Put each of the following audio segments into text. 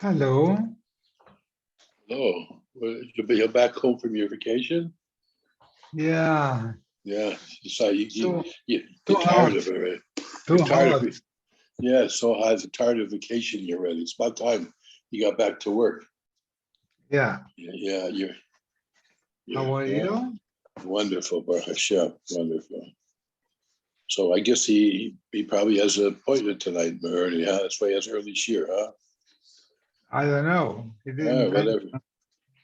Hello. Oh, well, you're back home from your vacation? Yeah. Yeah, so So too you're tired hot. of it, right? Too You're tired of hot. it. Yeah, it's so hot. I'm tired of vacation already. It's about time you got back to work. Yeah. Yeah, How are yeah, you? wonderful, Baruch Hashem, wonderful. So I guess he probably has an appointment tonight early, huh? That's why he has early shear, huh? I don't know. He didn't Whatever. mention.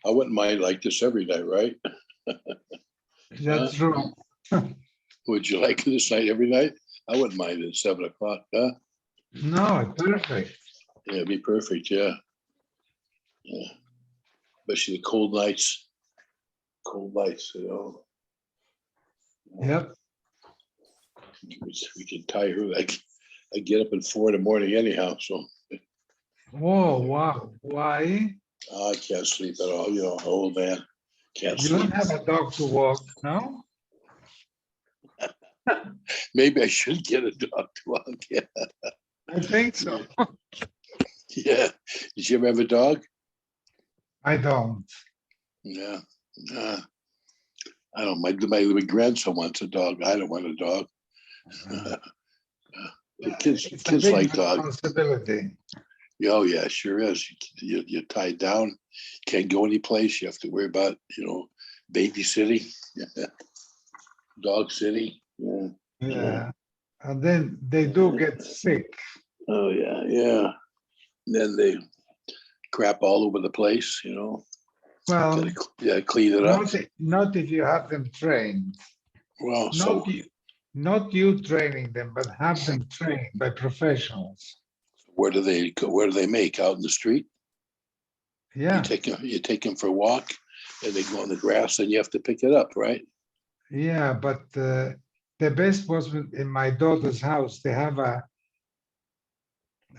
I wouldn't mind like this every night, right? Huh? That's true. Would you like this night every night? I wouldn't mind it at 7 o'clock, huh? No, perfect. Yeah, it'd be perfect, yeah. Yeah. Especially the cold nights. Cold nights, you know. Yep. We can tire. I get up at 4 in the morning anyhow, so Oh, wow. Why? I can't sleep at all. You know, old man can't You don't sleep. have a dog to walk, no? Maybe I should get a dog to walk. Yeah. I think so. Yeah. Did you ever have a dog? I don't. Yeah. I don't. My grandson wants a dog. I don't want a dog. The It's a kids big like dogs. responsibility. Oh yeah, sure is. You're tied down. Can't go any place. You have to worry about babysitting, dog sitting. Yeah. Yeah. And then they do get sick. Oh yeah, yeah. And then they crap all over the place. Well, Gotta clean it up. not if you have them trained. Well, Not you, not you training them, but have them trained by professionals. where do they make out in the street? Yeah, You take them for a walk, and they go on the grass, and you have to pick it up, right? yeah, but the best was in my daughter's house. They have a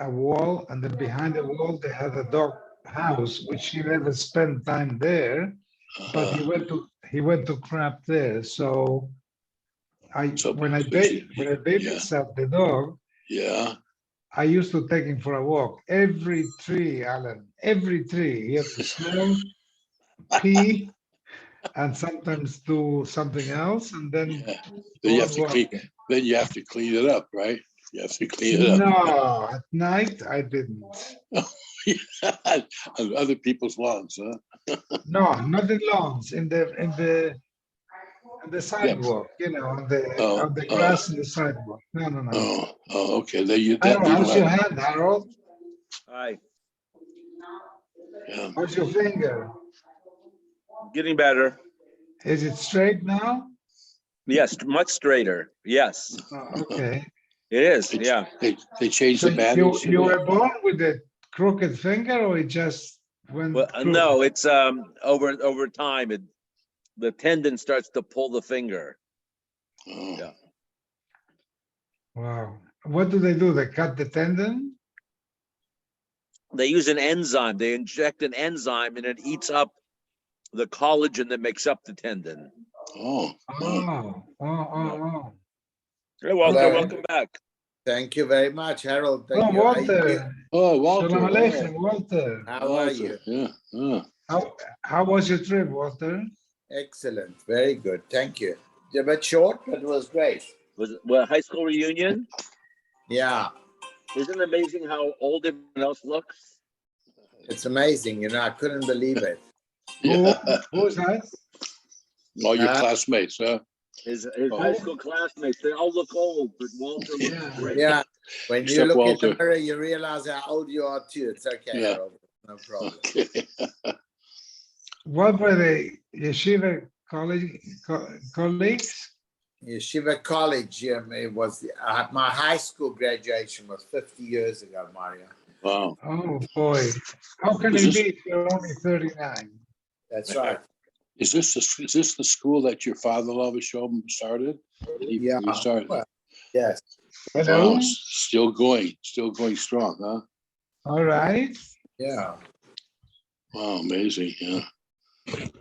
wall, and then behind the wall they had a dog house, which he never spent time there, but he went to crap there. So So, when I yeah, babysat the dog, yeah. I used to take him for a walk. Every tree, Alan, every tree. He had to smell, pee, and sometimes do something else, and then Yeah. Then go you on have to clean. walking. Then you have to clean it up, right? You have to clean it up. No, at night I didn't. On other people's lawns, huh? No, not in lawns, in the Yeah. sidewalk, Oh, on the oh, grass in the sidewalk. No, no, no. Okay. Then you Harold, don't how's your have. hand, Harold? Hi, Yeah. How's your finger? getting better. Is it straight now? Yes, much straighter. Yes, Oh, okay. it is. They, Yeah. they changed So the bandage. you were born with a crooked finger, or it just went Well, crooked? no, it's over time, the tendon starts to pull the finger. Oh. Yeah. Wow. What do? They cut the tendon? They use an enzyme. They inject an enzyme, and it eats up the collagen that makes up the tendon. Oh. Oh. Hey, Walter, Okay. welcome back. Thank you very much, Harold. Thank Oh, you. Walter. Oh, Walter. Shalom Oh, Aleichem, Walter. How are you? Yeah. How was your trip, Walter? Excellent. Very good. Thank you. A bit short, but it was great. Was it a high school reunion? Yeah, Isn't it amazing how old everyone else looks? it's amazing. I couldn't believe it. Yeah. Who's that? All your Uh, classmates, huh? His high school classmates, they all look old, but Walter looks Yeah. great. Yeah, when you Except look in Walter. the mirror, you realize how old you are too. It's okay, Yeah. Harold. No problem. Okay. What were they? Yeshiva colleagues? Yeshiva College, it was my high school graduation was 50 years ago, Mario. Wow. Oh boy. How can Is it this- be if you're only 39? That's right. Is this the school that your father-in-law started? Yeah. He started. Well, yes. Hello? Wow, still going strong, huh? All right. Yeah. Wow, amazing. Yeah.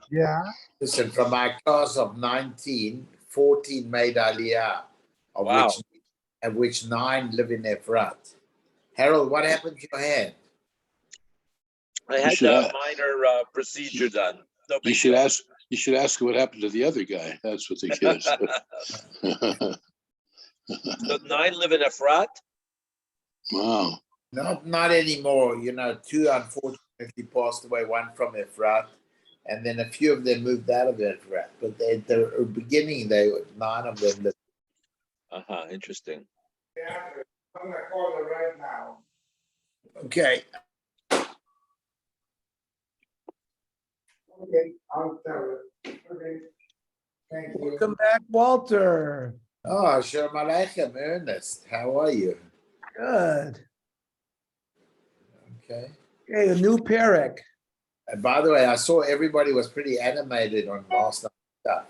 Yeah. Listen, from my class of 19, 14 made Aliyah, Wow. of which 9 live in Efrat. Harold, what happened to your hand? I had should a have- minor procedure done. No You big should deal. ask. You should ask what happened to the other guy. That's what the kid is. So 9 live in Efrat. Wow. Not anymore. Two unfortunately passed away, one from Efrat, and then a few of them moved out of Efrat. But at the beginning, 9 of them lived. Interesting. I'm gonna call her right now. Okay. Okay, I'll tell her. Okay. Thank you. Welcome back, Walter. Oh, Shalom Aleichem, Ernest. How are you? Good. Okay. Okay, a new Perek. And by the way, I saw everybody was pretty animated on last night's stuff.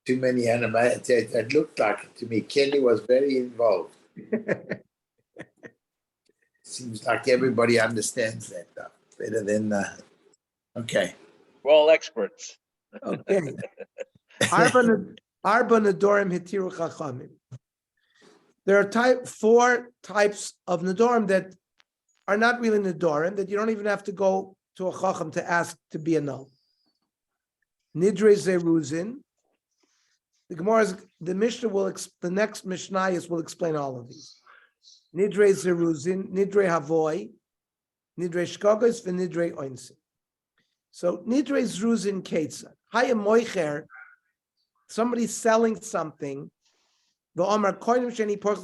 Too many animated. It looked like it to me. Kenny was very involved. Seems like everybody understands that stuff better than. Okay. We're all experts. Okay. Arba Nedorim Hitiru Chachamim. There are 4 types of Nedorim that are not really Nedorim, that you don't even have to go to a Chacham to ask to be annulled. Nidre Zeruzin. The Mishnah the next Mishnayos will explain all of these. Nidre Zeruzin, Nidre Havoy, Nidre Shkogos, and Nidre Oinsin. So Nidre Zeruzin Ketzah. Hayam Moicher, somebody's selling something. The Omar Koinim Sheni Porch.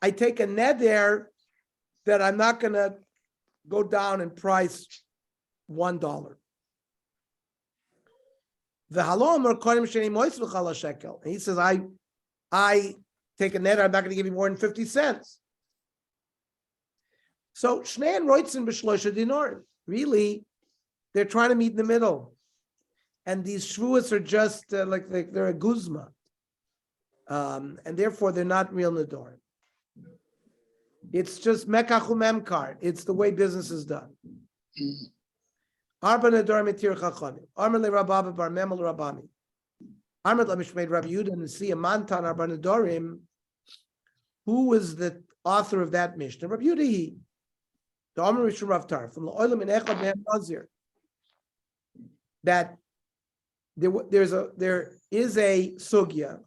I take a neder that I'm not going to go down in price $1. The halom or kodim sheni mois v'chala shekel. And he says, I take a net. I'm not going to give you more than 50 cents. So shnei and roitzin b'shloisha dinar. Really, they're trying to meet in the middle, and these shvuas are just like they're a guzma, and therefore they're not real nedorim. It's just mekach umemkar. It's the way business is done. Arba nedorim etir chachamim. Amar le Rabba bar Memel Rabami. Amar lemishmeid Rabbi Yehuda Nasi Mantan Arba nedorim. Who was the author of that Mishnah? Rabbi Yehuda he. The Amar Rishon Rav Tar from the Olam in Echad Mehem Nazir. That there is a sugya.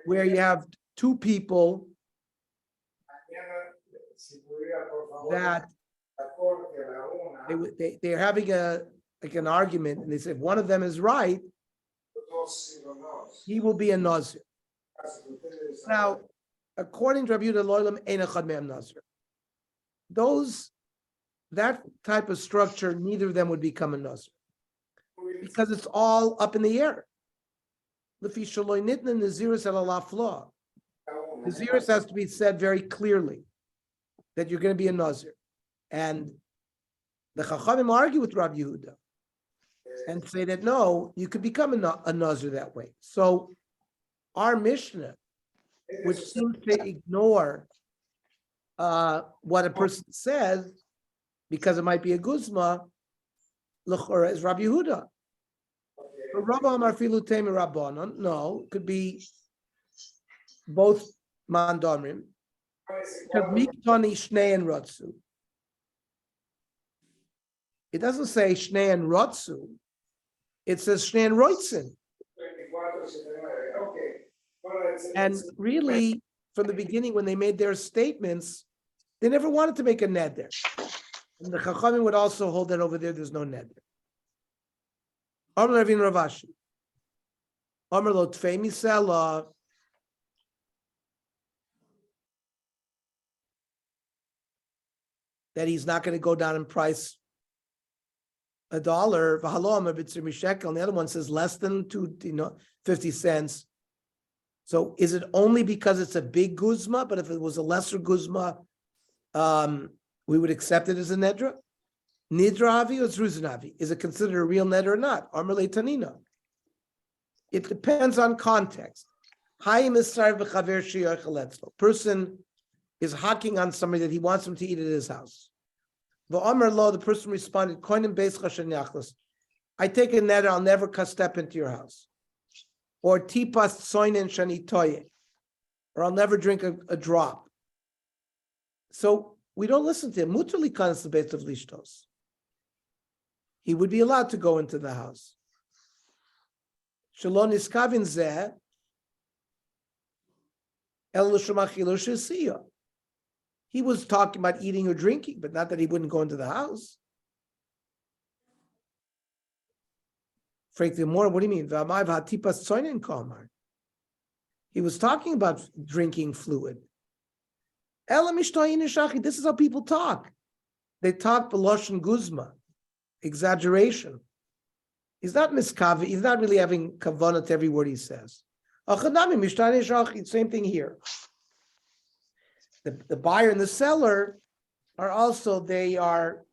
Where you have 2 people that they're having an argument, and they say if one of them is right, he will be a nazir. Now, according to Rabbi Yehuda Loilam, ein echad me'em nazir. That type of structure, neither of them would become a nazir because it's all up in the air. Naziris has to be said very clearly that you're going to be a nazir, and the Chachamim argue with Rabbi Yehuda and say that no, you could become a nazir that way. So our Mishnah, which seems to ignore what a person says because it might be a guzma, l'chora is Rabbi Yehuda. But Rabba Amar Filu Temi Rabbanon, no, it could be both mandomrim. Because miktani shnei and rotsu. It doesn't say shnei and rotsu. It says shnei and roitzin. And really, from the beginning, when they made their statements, they never wanted to make a neder. And the Chachamim would also hold that over there's no neder. Amar Ravin Ravashi. Amar lo tfei misela. That he's not going to go down in price $1. V'halom b'tzir mishekel. And the other one says less than 50 cents. So is it only because it's a big guzma? But if it was a lesser guzma, we would accept it as a nedra. Nidra avi or zruzin avi? Is it considered a real nedra or not? Amar le tanina. It depends on context. Person is hacking on somebody that he wants him to eat at his house. The person responded, I take a neder, I'll never step into your house. Or tipas soinen shani toye. or I'll never drink a drop. So we don't listen to him. Mutar likanas lebeit of lishtos. He would be allowed to go into the house. Shalom niskavin zeh el l'shemachilo shesiya. He was talking about eating or drinking, but not that he wouldn't go into the house. Frankly, more, what do you mean? He was talking about drinking fluid. This is how people talk. They talk b'loshen guzma, exaggeration. He's not miskavi. He's not really having kavanah to every word he says. Same thing here. The buyer and the seller are also, they are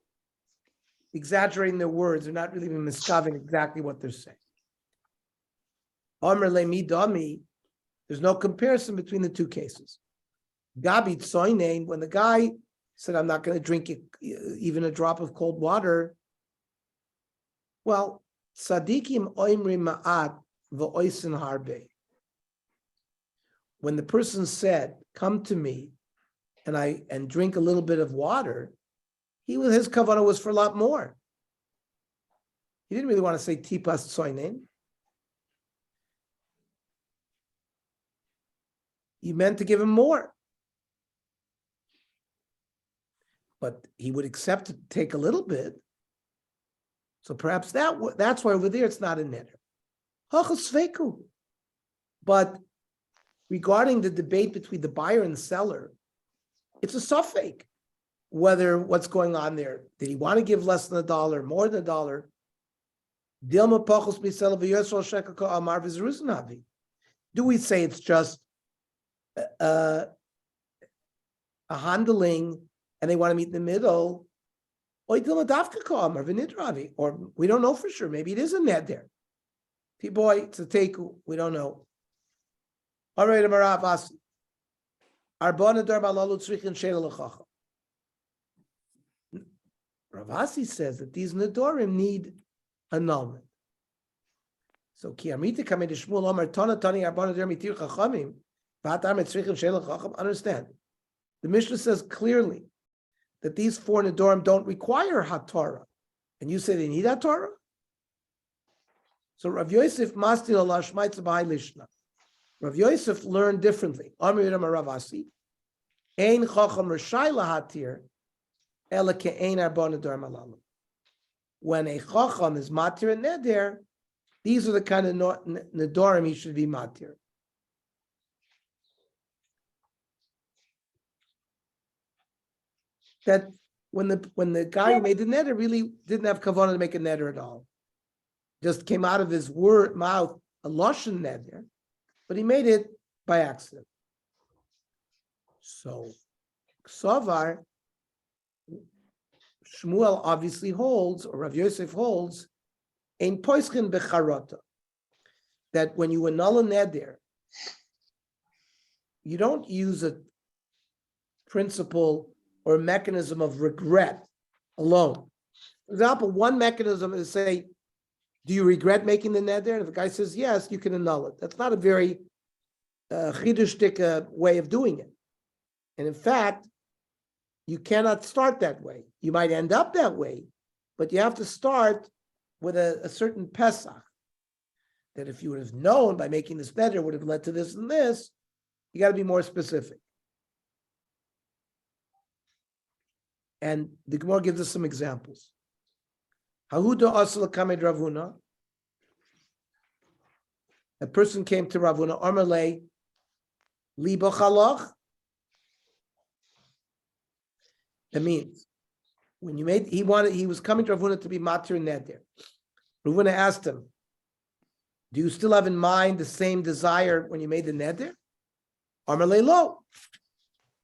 exaggerating their words. They're not really even miskaving exactly what they're saying. Omer le'mi dami, there's no comparison between the two cases. Gabi tsoinein, when the guy said, I'm not going to drink even a drop of cold water. Well, tzadikim oimri ma'at v'oisin harbe. When the person said, come to me and drink a little bit of water, his kavanah was for a lot more. He didn't really want to say tipas tsoinen. He meant to give him more. But he would accept to take a little bit. So perhaps that's why over there it's not a neder. But regarding the debate between the buyer and the seller, it's a suffix whether what's going on there. Did he want to give less than $1, more than $1? Do we say it's just a handling and they want to meet in the middle? Or we don't know for sure. Maybe it is a net there. Boy, it's a teku. We don't know. All right, Ravasi says that these nedorim need annulment. So Kiamita Kamei Shmuel Omar Tana Tani Arbana Der Mitir Chachamim Vatar Metzrichim Sheila Chacham. Understand, the Mishnah says clearly that these 4 nedorim don't require HaTorah, and you say they need HaTorah. So Rav Yosef Mastil Allah Shmaitz B'Hai Lishna. Rav Yosef learned differently. Amir Ravasi Ein Chacham Rishai LaHatir Ela Ke'ein Arbana Der Malalu. When a Chacham is Matir and Neder, these are the kind of nedorim he should be matir. That when the guy who made the neder really didn't have kavanah to make a neder at all, just came out of his mouth a lashon neder, but he made it by accident. So, Ksavar, Shmuel obviously holds, or Rav Yosef holds, ein poischin becharata, that when you annul a neder, you don't use a principle or a mechanism of regret alone. For example, one mechanism is say, do you regret making the neder? And if the guy says yes, you can annul it. That's not a very chidushtik way of doing it. And in fact, you cannot start that way. You might end up that way, but you have to start with a certain Pesach, that if you would have known by making this neder would have led to this and this, you got to be more specific. And the Gemara gives us some examples. Hahuda asal kamed Ravuna. A person came to Ravuna, Amarle, liba chalach. That means when you made, he was coming to Ravuna to be matir and neder. Ravuna asked him, do you still have in mind the same desire when you made the neder? Amarle lo,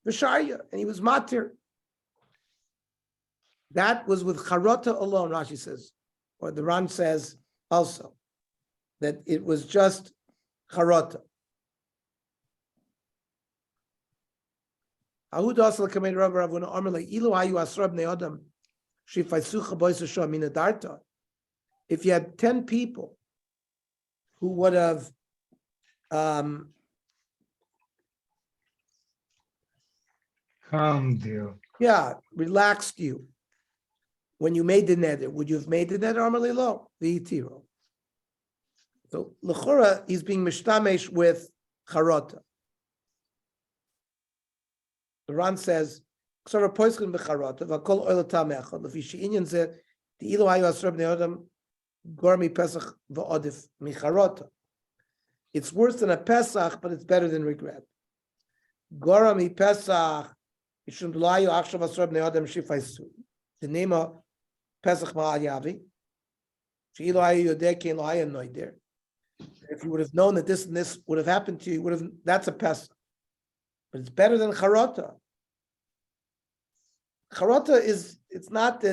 v'sharya, and he was matir. That was with charota alone, Rashi says, or the Ran says also, that it was just charota. If you had 10 people who would have Calmed you. Yeah, relaxed you. When you made the neder, would you have made the neder? Amalei lo, the itiro. So l'chora, he's being mishtamesh with charota. The Ran says, "Ksara poiskin b'charota v'kol oil tamechad l'fishi inyan zeh the ilu hayu asrab neodam gormi pesach v'odif micharota." It's worse than a pesach, but it's better than regret. Gormi pesach ishum layu achshav asrab neodam shifaisu. The name of Pesach ma'al yavi. She'ilu hayu yodeh kein lo hayu noider. If you would have known that this and this would have happened to you, would have that's a pesach. But it's better than charota. Charota is it's not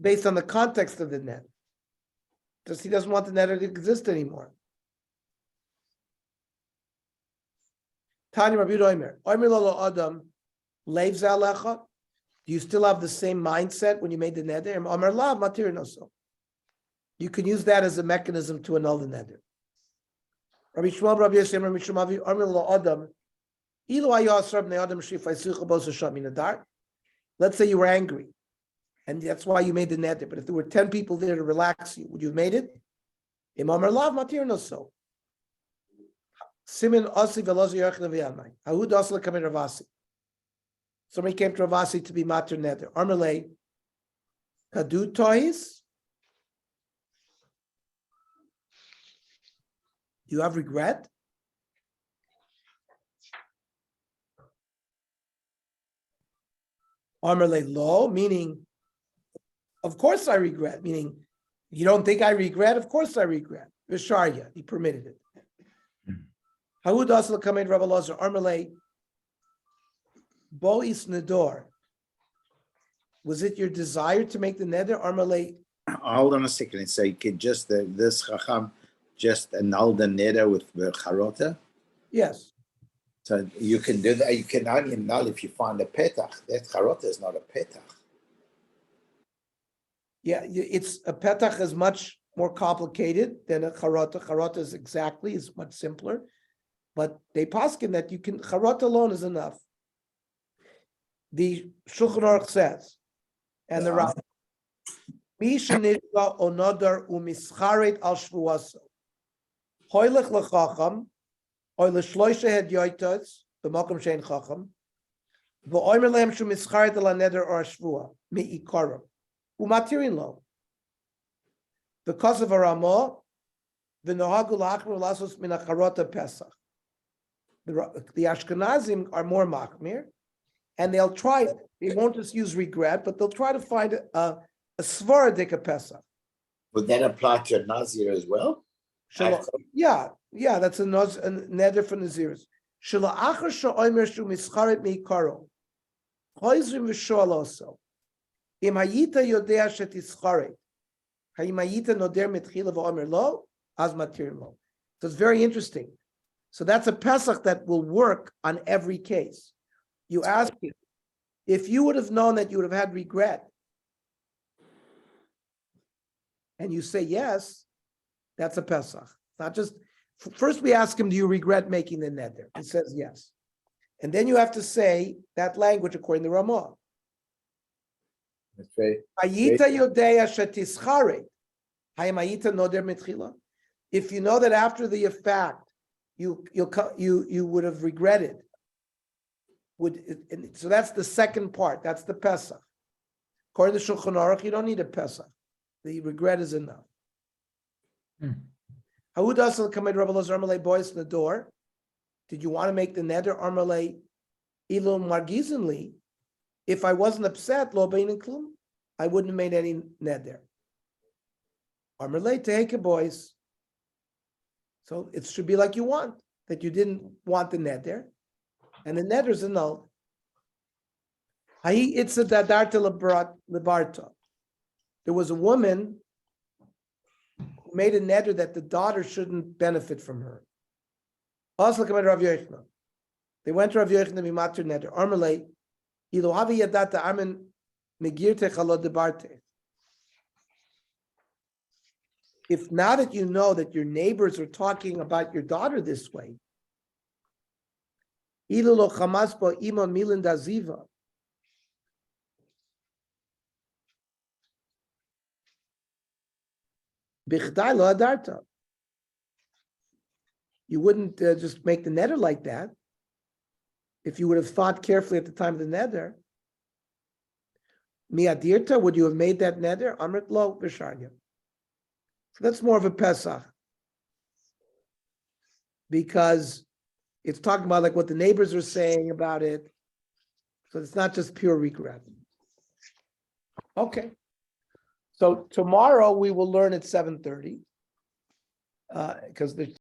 based on the context of the net. Because he doesn't want the net to exist anymore. Tanya Rabbi Omer, Omer lo Adam leivz alecha. Do you still have the same mindset when you made the neder? Omer lav matir noso. You can use that as a mechanism to annul the neder. Rabbi Shmuel, Rabbi Yosef, Rabbi Shmuel, Omer lo Adam. Let's say you were angry, and that's why you made the neder. But if there were 10 people there to relax you, would you have made it? Somebody came to Ravasi to be matir neder. Armalei, kadu tois. Do you have regret? Amarle lo, meaning, of course I regret, meaning, you don't think I regret? Of course I regret. Visharya, he permitted it. Hawud asla kamed Rabbi Lazar, Amarle, bois nedor. Was it your desire to make the neder? Amarle. Hold on a second. So you could just, this chacham, just annul the neder with the charota? Yes. So you can do that. You can only annul if you find a petach. That charota is not a petach. Yeah, it's a petach is much more complicated than a charota. Charota is much simpler, but they paskin that you can charota alone is enough. The Shulchan Aruch says, and the Rav, Misha nidra onodar umischaret al shvuaso, hoylech lechacham. Or the shloisha had yoitas, the malkum shein chacham, the oimer lehem shu mischaret ala neder or shvua mi ikaram umatirin lo. Because of a ramah, the nohagu lachmir lasos min acharota pesach. The Ashkenazim are more machmir, and they'll try. They won't just use regret, but they'll try to find a svaradik pesach. Would that apply to a nazir as well? Yeah, that's a neder for naziris. Shelo achar she'omer shu mischaret meikaro. Hoizrim v'shoal also. Im hayita yodea shetischaret. Hayim hayita noder mitchila v'omer lo, az matir lo. So it's very interesting. So that's a pesach that will work on every case. You ask him, if you would have known that you would have had regret, and you say yes, that's a pesach. Not just, first we ask him, do you regret making the neder? He says yes. And then you have to say that language according to Ramah. That's right. Hayita yodea shetischare. Hayim noder mitchila. If you know that after the fact you would have regretted. So that's the second part. That's the pesach. According to Shulchan Aruch, you don't need a pesach. The regret is enough. Hawud asal kamed Rabbi Lazar Armalei boys in the door. Did you want to make the neder Armalei ilo margizenli? If I wasn't upset, lo bein klum, I wouldn't have made any neder. Armalei teheke boys. So it should be like you want, that you didn't want the neder, and the neder is annulled. Hayi itza dadarta lebarta. There was a woman who made a neder that the daughter shouldn't benefit from her. Also, come to Rav Yochanan. They went to Rav Yochanan to be matir neder. Armalei, ilo havi yadata amen megirte chalo debarte. If now that you know that your neighbors are talking about your daughter this way, Ilu lo chamas bo imon milin daziva. Bichdai lo adarta. You wouldn't just make the neder like that. If you would have thought carefully at the time of the neder, miadirta, would you have made that neder? Amrit lo v'sharya. So that's more of a Pesach, because it's talking about like what the neighbors are saying about it. So it's not just pure regret. Okay. So tomorrow we will learn at 7:30, because the